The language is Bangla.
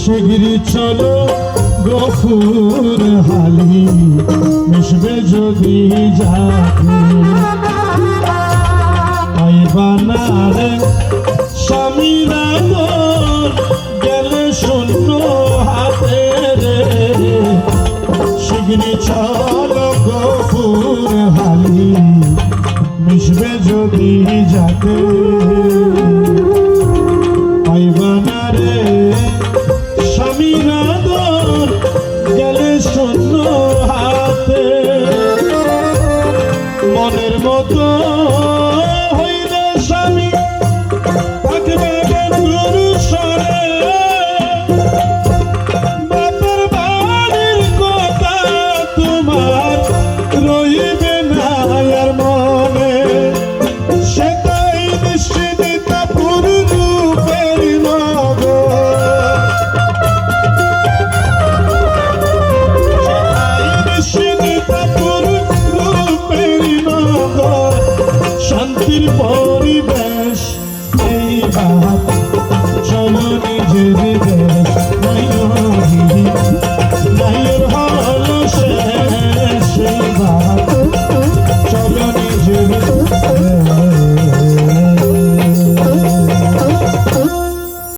শিগগিরি চলো গফুর হালি মিশবে যদি যাকে আইবানা রে স্বামীরা গেলে শূন্য হাতে রে শিগগিরি চলো গফুর হালি মিশবে যদি যাকে আইবানা রে স্বামীরা গেলে শূন্য হাতে মনের মতো